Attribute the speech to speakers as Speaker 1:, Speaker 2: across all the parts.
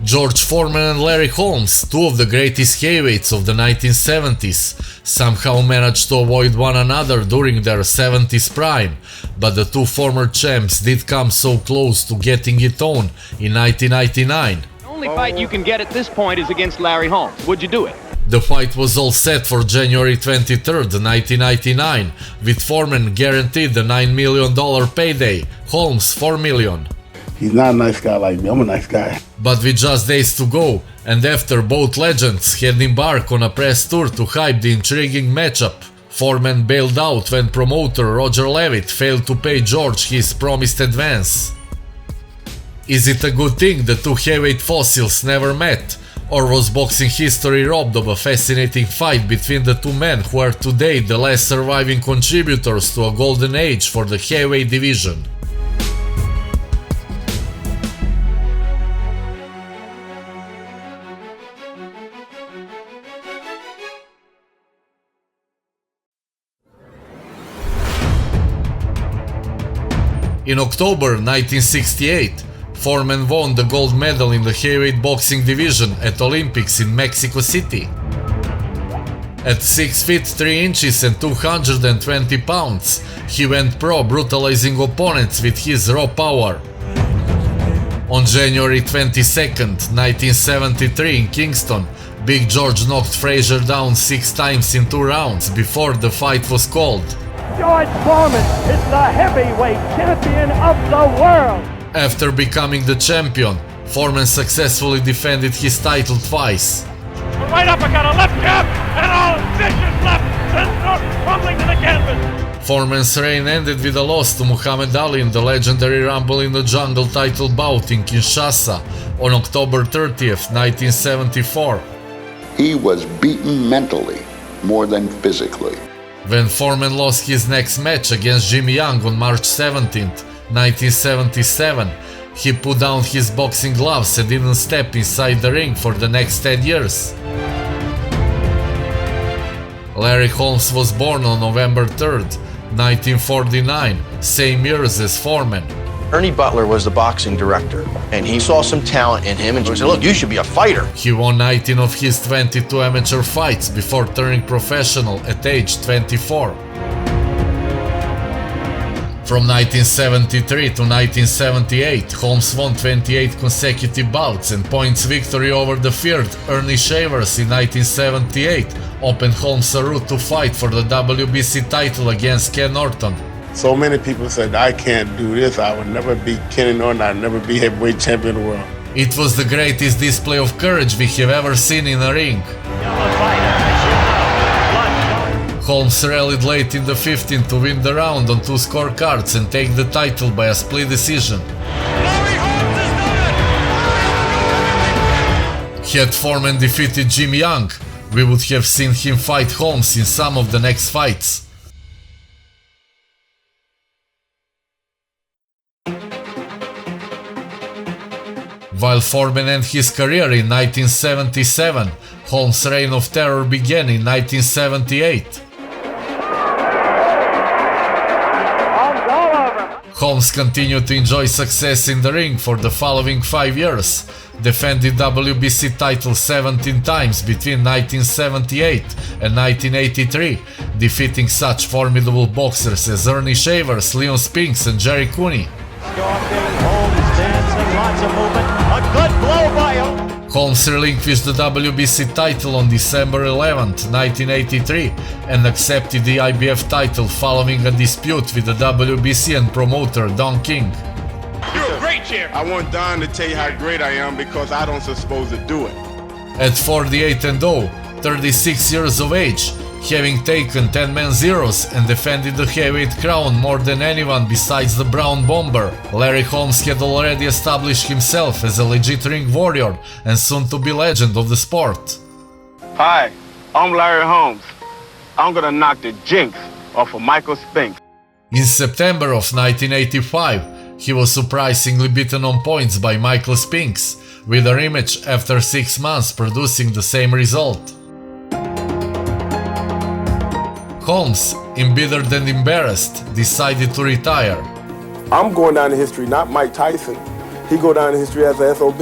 Speaker 1: George Foreman and Larry Holmes, two of the greatest heavyweights of the 1970s, somehow managed to avoid one another during their 70s prime, but the two former champs did come so close to getting it on in 1999.
Speaker 2: The only fight you can get at this point is against Larry Holmes. Would you do it?
Speaker 1: The fight was all set for January 23rd, 1999, with Foreman guaranteed the $9 million payday, Holmes $4 million.
Speaker 3: He's not a nice guy like me, I'm a nice guy.
Speaker 1: But with just days to go, and after both legends had embarked on a press tour to hype the intriguing matchup, Foreman bailed out when promoter Roger Levitt failed to pay George his promised advance. Is it a good thing the two heavyweight fossils never met? Or was boxing history robbed of a fascinating fight between the two men who are today the last surviving contributors to a golden age for the heavyweight division? In October 1968, Foreman won the gold medal in the heavyweight boxing division at Olympics in Mexico City. At 6 feet 3 inches and 220 pounds, he went pro, brutalizing opponents with his raw power. On January 22nd, 1973 in Kingston, Big George knocked Frazier down 6 times in 2 rounds before the fight was called.
Speaker 4: George Foreman is the heavyweight champion of the world!
Speaker 1: After becoming the champion, Foreman successfully defended his title twice.
Speaker 4: A right uppercut, a left jab, and all vicious left, and crumbling to the canvas!
Speaker 1: Foreman's reign ended with a loss to Muhammad Ali in the legendary Rumble in the Jungle title bout in Kinshasa on October 30th, 1974.
Speaker 5: He was beaten mentally more than physically.
Speaker 1: When Foreman lost his next match against Jimmy Young on March 17th, 1977, he put down his boxing gloves and didn't step inside the ring for the next 10 years. Larry Holmes was born on November 3rd, 1949, same year as Foreman.
Speaker 6: Ernie Butler was the boxing director, and he saw some talent in him and said, look, you should be a fighter.
Speaker 1: He won 19 of his 22 amateur fights before turning professional at age 24. From 1973 to 1978, Holmes won 28 consecutive bouts and points victory over the feared Ernie Shavers in 1978 opened Holmes a route to fight for the WBC title against Ken Norton.
Speaker 3: So many people said, I can't do this, I would never beat Kenny Norton, I'd never be heavyweight champion of the world.
Speaker 1: It was the greatest display of courage we have ever seen in a ring. Holmes rallied late in the 15th to win the round on 2 scorecards and take the title by a split decision. Had Foreman defeated Jimmy Young, we would have seen him fight Holmes in some of the next fights. While Foreman ended his career in 1977, Holmes' reign of terror began in 1978. Holmes continued to enjoy success in the ring for the following 5 years, defended WBC title 17 times between 1978 and 1983, defeating such formidable boxers as Ernie Shavers, Leon Spinks and Jerry Cooney. Holmes relinquished the WBC title on December 11, 1983 and accepted the IBF title following a dispute with the WBC and promoter Don King.
Speaker 3: You're a great champion. I want Don to tell you how great I am because I don't supposed to do it.
Speaker 1: At 48-0, 36 years of age, having taken 10-man zeros and defended the heavyweight crown more than anyone besides the Brown Bomber, Larry Holmes had already established himself as a legit ring warrior and soon-to-be legend of the sport.
Speaker 3: Hi, I'm Larry Holmes. I'm gonna knock the jinx off of Michael Spinks.
Speaker 1: In September of 1985, he was surprisingly beaten on points by Michael Spinks, with a rematch after 6 months producing the same result. Holmes, embittered and embarrassed, decided to retire.
Speaker 3: I'm going down in history, not Mike Tyson. He go down in history as a SOB.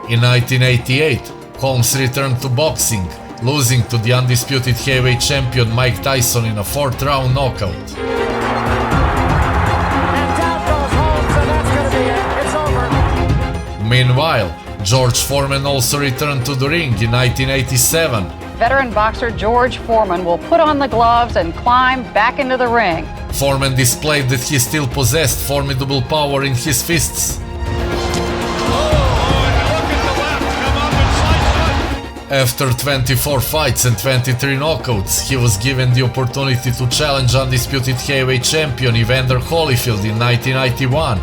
Speaker 1: In 1988, Holmes returned to boxing, losing to the undisputed heavyweight champion Mike Tyson in a 4th round knockout.
Speaker 7: And down goes Holmes, and that's going to be it. It's over.
Speaker 1: Meanwhile, George Foreman also returned to the ring in 1987.
Speaker 8: Veteran boxer George Foreman will put on the gloves and climb back into the ring.
Speaker 1: Foreman displayed that he still possessed formidable power in his fists. After 24 fights and 23 knockouts, he was given the opportunity to challenge undisputed heavyweight champion Evander Holyfield in 1991.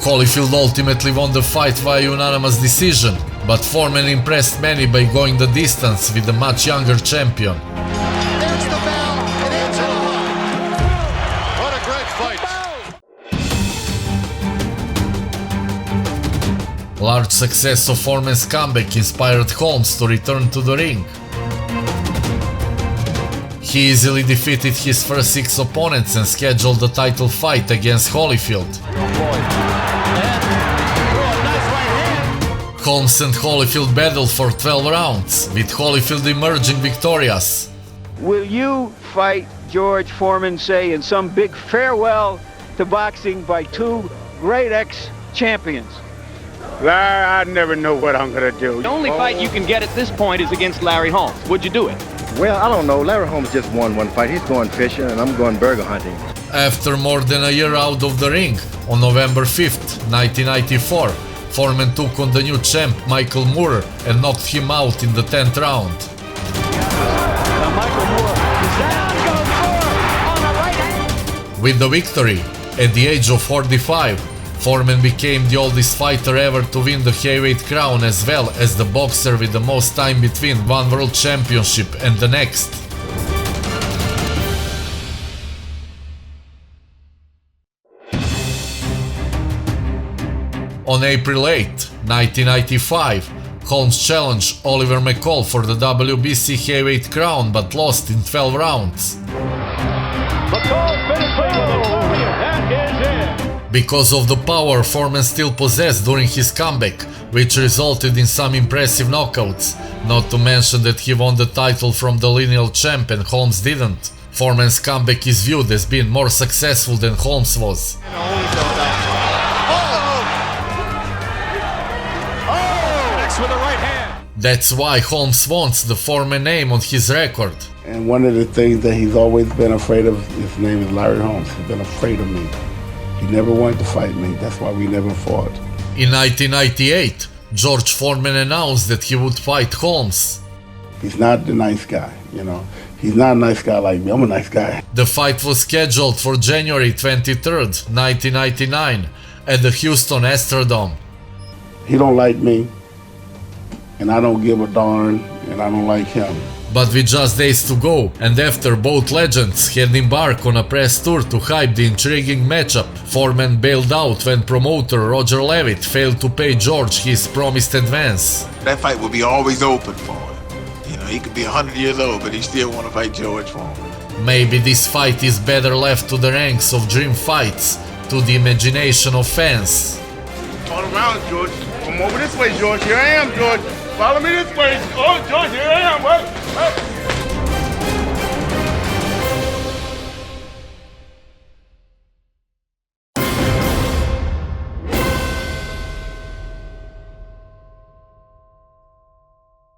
Speaker 1: Holyfield ultimately won the fight via unanimous decision, but Foreman impressed many by going the distance with the much younger champion.
Speaker 7: There's the bell, and it's over.
Speaker 4: What a great fight.
Speaker 1: Large success of Foreman's comeback inspired Holmes to return to the ring. He easily defeated his first 6 opponents and scheduled a title fight against Holyfield. Holmes and Holyfield battled for 12 rounds, with Holyfield emerging victorious.
Speaker 9: Will you fight George Foreman, say, in some big farewell to boxing by 2 great ex-champions?
Speaker 3: Larry, I never know what I'm gonna do.
Speaker 2: The only fight you can get at this point is against Larry Holmes. Would you do it?
Speaker 10: Well, I don't know. Larry Holmes just won one fight. He's going fishing and I'm going burger hunting.
Speaker 1: After more than a year out of the ring, on November 5th, 1994, Foreman took on the new champ Michael Moorer and knocked him out in the 10th round. With the victory, at the age of 45, Foreman became the oldest fighter ever to win the heavyweight crown, as well as the boxer with the most time between one world championship and the next. On April 8, 1995, Holmes challenged Oliver McCall for the WBC heavyweight crown but lost in 12 rounds. Because of the power Foreman still possessed during his comeback, which resulted in some impressive knockouts, not to mention that he won the title from the lineal champ and Holmes didn't. Foreman's comeback is viewed as being more successful than Holmes was.
Speaker 4: With a right hand.
Speaker 1: That's why Holmes wants the Foreman name on his record.
Speaker 11: And one of the things that he's always been afraid of, his name is Larry Holmes. He's been afraid of me. He never wanted to fight me. That's why we never fought.
Speaker 1: In 1998, George Foreman announced that he would fight Holmes.
Speaker 11: He's not the nice guy, you know. He's not a nice guy like me. I'm a nice guy.
Speaker 1: The fight was scheduled for January 23rd, 1999 at the Houston Astrodome.
Speaker 11: He don't like me. And I don't give a darn, and I don't like him.
Speaker 1: But with just days to go, and after both legends had embarked on a press tour to hype the intriguing matchup, Foreman bailed out when promoter Roger Levitt failed to pay George his promised advance.
Speaker 12: That fight will be always open for him. You know, he could be 100 years old, but he still want to fight George Foreman.
Speaker 1: Maybe this fight is better left to the ranks of dream fights, to the imagination of fans.
Speaker 3: Turn around, George. Come over this way, George. Here I am, George. Follow me this way. Oh, George, here I am. What?